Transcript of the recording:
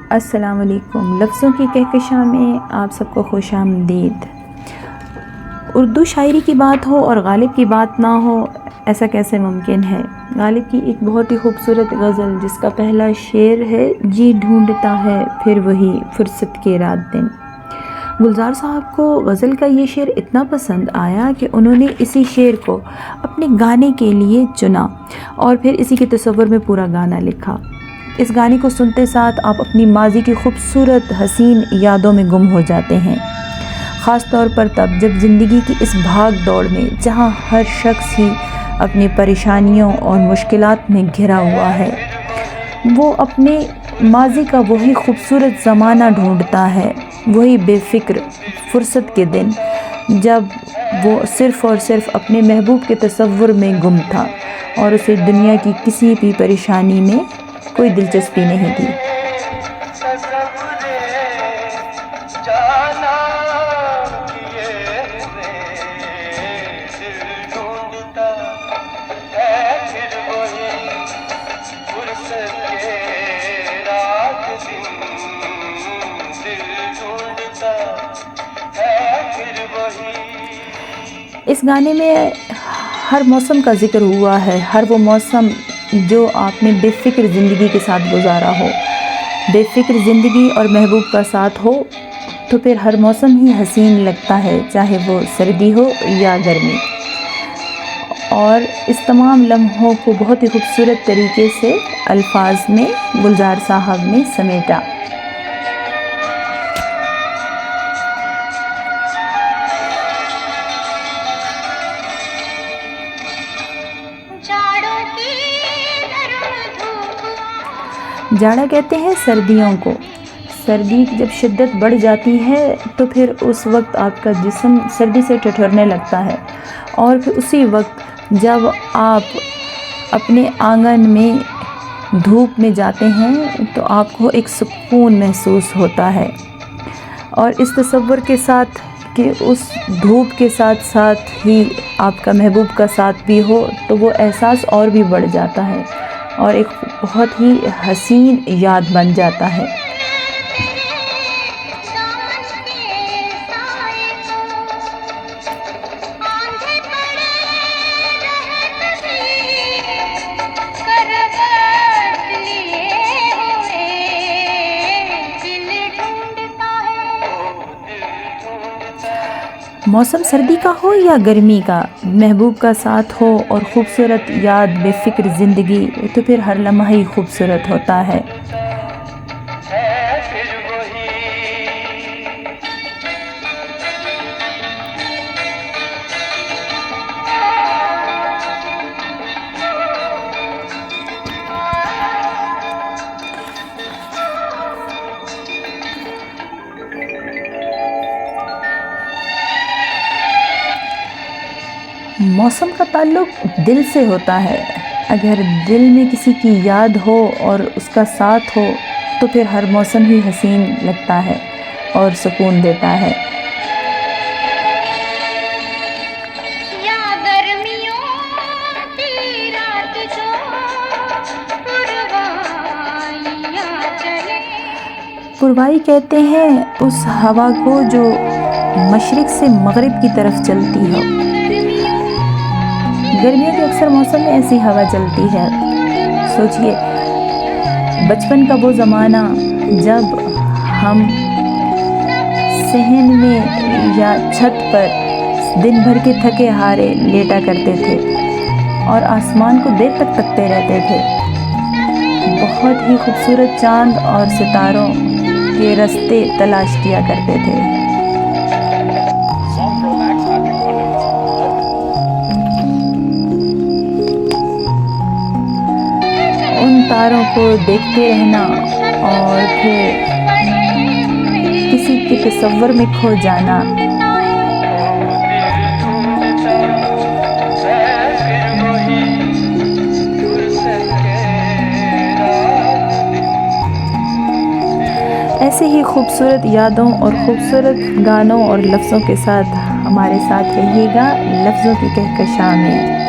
अस्सलाम वालेकुम। लफ्ज़ों की कहकशां में आप सबको खुशामदीद। उर्दू शायरी की बात हो और गालिब की बात ना हो, ऐसा कैसे मुमकिन है। गालिब की एक बहुत ही खूबसूरत गज़ल जिसका पहला शेर है, जी ढूंढता है फिर वही फुर्सत के रात दिन। गुलजार साहब को गज़ल का ये शेर इतना पसंद आया कि उन्होंने इसी शेर को अपने गाने के लिए चुना और फिर इसी के तसव्वुर में पूरा गाना लिखा। इस गाने को सुनते साथ आप अपनी माजी की खूबसूरत हसीन यादों में गुम हो जाते हैं, ख़ास तौर पर तब जब ज़िंदगी की इस भाग दौड़ में जहाँ हर शख्स ही अपनी परेशानियों और मुश्किलात में घिरा हुआ है, वो अपने माजी का वही खूबसूरत ज़माना ढूंढता है, वही बेफ़िक्र फुर्सत के दिन जब वो सिर्फ़ और सिर्फ अपने महबूब के तसव्वुर में गुम था और उसे दुनिया की किसी भी परेशानी में कोई दिलचस्पी नहीं थी। इस गाने में हर मौसम का ज़िक्र हुआ है, हर वो मौसम जो आपने बेफ़िक्र ज़िंदगी के साथ गुजारा हो। बेफ़िक्र ज़िंदगी और महबूब का साथ हो तो फिर हर मौसम ही हसीन लगता है, चाहे वो सर्दी हो या गर्मी। और इस तमाम लम्हों को बहुत ही खूबसूरत तरीके से अल्फाज में गुलजार साहब ने समेटा। जाड़ा कहते हैं सर्दियों को। सर्दी जब शिद्दत बढ़ जाती है तो फिर उस वक्त आपका जिस्म सर्दी से ठिठुरने लगता है और फिर उसी वक्त जब आप अपने आंगन में धूप में जाते हैं तो आपको एक सुकून महसूस होता है। और इस तसव्वुर के साथ कि उस धूप के साथ साथ ही आपका महबूब का साथ भी हो तो वो एहसास और भी बढ़ जाता है और एक बहुत ही हसीन याद बन जाता है। मौसम सर्दी का हो या गर्मी का, महबूब का साथ हो और ख़ूबसूरत याद बेफ़िक्र ज़िंदगी, तो फिर हर लम्हा ही खूबसूरत होता है। मौसम का ताल्लुक़ दिल से होता है। अगर दिल में किसी की याद हो और उसका साथ हो तो फिर हर मौसम ही हसीन लगता है और सुकून देता है। पुरवाई कहते हैं उस हवा को जो मशरिक़ से मग़रिब की तरफ चलती हो। गर्मियों के अक्सर मौसम में ऐसी हवा चलती है। सोचिए बचपन का वो ज़माना जब हम सहन में या छत पर दिन भर के थके हारे लेटा करते थे और आसमान को देर तक तकते रहते थे। बहुत ही खूबसूरत चाँद और सितारों के रास्ते तलाश किया करते थे। उन तारों को देखते रहना और फिर किसी के तसव्वुर में खो जाना। ऐसे ही खूबसूरत यादों और ख़ूबसूरत गानों और लफ्ज़ों के साथ हमारे साथ रहिएगा लफ्ज़ों की कहकशां में।